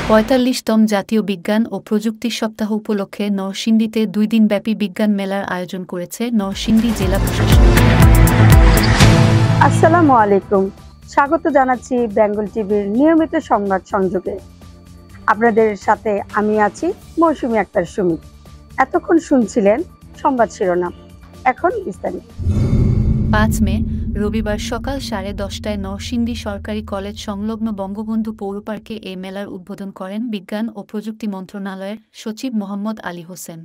৪৫তম জাতীয় বিজ্ঞান ও প্রযুক্তি সপ্তাহ উপলক্ষে নরসিংদীতে ২ দিনব্যাপী বিজ্ঞান মেলার আয়োজন করেছে নরসিংদী জেলা প্রশাসন। আসসালামু আলাইকুম, স্বাগত জানাচ্ছি বেঙ্গল টিভির নিয়মিত সংবাদ সংযোগে। আপনাদের সাথে আমি আছি মৌসুমী আক্তার সুমি। এতক্ষণ শুনছিলেন সংবাদ শিরোনাম, এখন বিস্তারিত। ৫ মে রবিবার সকাল 10:30টায় নরসিংদী সরকারি কলেজ সংলগ্ন বঙ্গবন্ধু পৌরপার্কে এই মেলার উদ্বোধন করেন বিজ্ঞান ও প্রযুক্তি মন্ত্রণালয়ের সচিব মোহাম্মদ আলী হোসেন।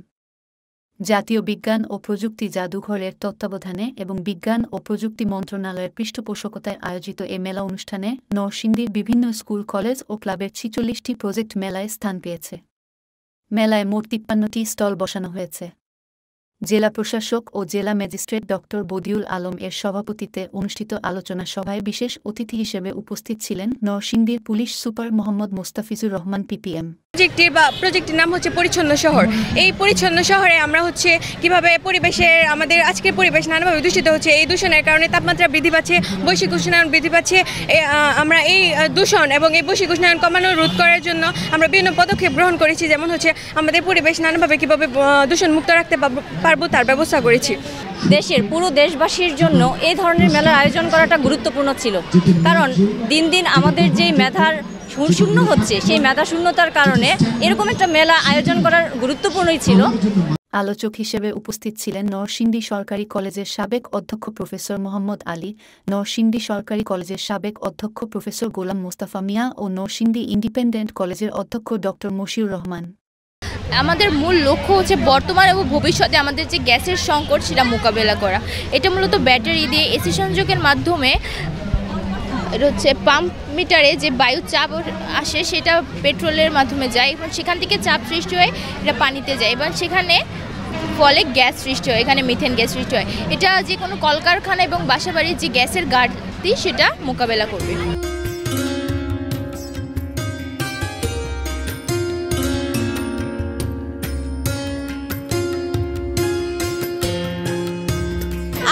জাতীয় বিজ্ঞান ও প্রযুক্তি জাদুঘরের তত্ত্বাবধানে এবং বিজ্ঞান ও প্রযুক্তি মন্ত্রণালয়ের পৃষ্ঠপোষকতায় আয়োজিত এ মেলা অনুষ্ঠানে নরসিংদীর বিভিন্ন স্কুল, কলেজ ও ক্লাবের ৪৬টি প্রজেক্ট মেলায় স্থান পেয়েছে। মেলায় মোট ৫৩টি স্টল বসানো হয়েছে। জেলা প্রশাসক ও জেলা ম্যাজিস্ট্রেট ডক্টর বদিউল আলম এর সভাপতিত্বে অনুষ্ঠিত আলোচনা সভায় বিশেষ অতিথি হিসেবে উপস্থিত ছিলেন নরসিংদীর police super Mohammad Mostafizur Rahman PPM. প্রজেক্টের নাম হচ্ছে পরিচ্ছন্ন শহর। এই পরিচ্ছন্ন শহরে আমরা হচ্ছে কিভাবে পরিবেশের, আমাদের আজকের পরিবেশ নানাভাবে দূষিত হচ্ছে। এই দূষণের কারণে তাপমাত্রা বৃদ্ধি পাচ্ছে, বৈশ্বিক উষ্ণায়ন বৃদ্ধি পাচ্ছে। আমরা এই দূষণ এবং এই বৈশ্বিক উষ্ণায়ন কমানো রোধ করার জন্য আমরা বিভিন্ন পদক্ষেপ গ্রহণ করেছি। যেমন হচ্ছে আমাদের পরিবেশ নানাভাবে কীভাবে দূষণ মুক্ত রাখতে পারবো তার ব্যবস্থা করেছি। দেশের পুরো দেশবাসীর জন্য এই ধরনের মেলার আয়োজন করাটা গুরুত্বপূর্ণ ছিল, কারণ দিন দিন আমাদের যেই মেধার শূন্য হচ্ছে, সেই মেধা শূন্যতার কারণে এরকম একটা মেলা আয়োজন করার গুরুত্বপূর্ণই ছিল। আলোচক হিসেবে উপস্থিত ছিলেন নরসিংদী সরকারি কলেজের সাবেক অধ্যক্ষ প্রফেসর মোহাম্মদ আলী, নরসিংদী সরকারি কলেজের সাবেক অধ্যক্ষ প্রফেসর গোলাম মোস্তফা মিয়া ও নরসিংদী ইন্ডিপেন্ডেন্ট কলেজের অধ্যক্ষ ডক্টর মশিউর রহমান। আমাদের মূল লক্ষ্য হচ্ছে বর্তমান এবং ভবিষ্যতে আমাদের যে গ্যাসের সংকট সেটা মোকাবেলা করা। এটা মূলত ব্যাটারি দিয়ে এসি সংযোগের মাধ্যমে, এটা হচ্ছে পাম্প মিটারে যে বায়ু চাপ আসে সেটা পেট্রোলের মাধ্যমে যায় এবং সেখান থেকে চাপ সৃষ্টি হয়ে এটা পানিতে যায় এবং সেখানে ফলে গ্যাস সৃষ্টি হয়, এখানে মিথেন গ্যাস সৃষ্টি হয়। এটা যে কোনো কলকারখানা এবং বাসাবাড়ির যে গ্যাসের ঘাটতি সেটা মোকাবেলা করবে।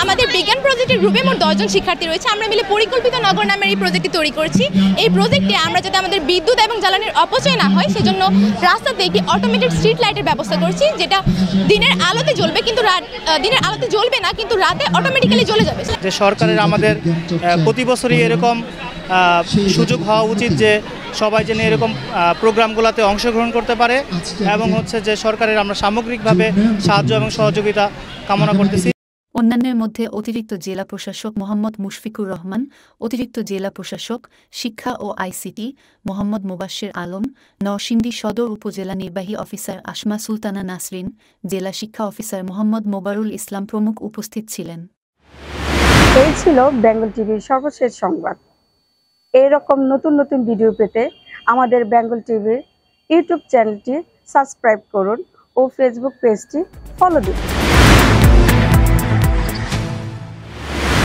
আমাদের বিজ্ঞান প্রজেক্টের গ্রুপে মোট 10 জন শিক্ষার্থী রয়েছে। আমরা মিলে পরিকল্পিত নগর নামের এই প্রজেক্টটি তৈরি করেছি। এই প্রজেক্টে আমরা যাতে আমাদের বিদ্যুৎ এবং জ্বালানির অপচয় না হয় সেজন্য রাস্তাতে একটি অটোমেটেড স্ট্রিট লাইটের ব্যবস্থা করেছি, যেটা দিনের আলোতে জ্বলবে, কিন্তু দিনের আলোতে জ্বলবে না, কিন্তু রাতে অটোমেটিক্যালি জ্বলে যাবে। যে সরকারের আমাদের প্রতি বছরই এরকম সুযোগ হওয়া উচিত যে সবাই যেন এরকম প্রোগ্রামগুলোতে অংশগ্রহণ করতে পারে এবং হচ্ছে যে সরকারের আমরা সামগ্রিকভাবে সাহায্য এবং সহযোগিতা কামনা করতেছি। অন্যান্যের মধ্যে অতিরিক্ত জেলা প্রশাসক মোহাম্মদ মুশফিকুর রহমান, অতিরিক্ত জেলা প্রশাসক শিক্ষা ও আইসিটি মোহাম্মদ মোবাশ্বের আলম, নরসিংদী সদর উপজেলা নির্বাহী অফিসার আসমা সুলতানা নাসরিন, জেলা শিক্ষা অফিসার মোহাম্মদ মোবারুল ইসলাম প্রমুখ উপস্থিত ছিলেন। এই ছিল বেঙ্গল টিভির সর্বশেষ সংবাদ। এরকম নতুন নতুন ভিডিও পেতে আমাদের বেঙ্গল টিভির ইউটিউব চ্যানেলটি সাবস্ক্রাইব করুন ও ফেসবুক পেজটি ফলো দিন।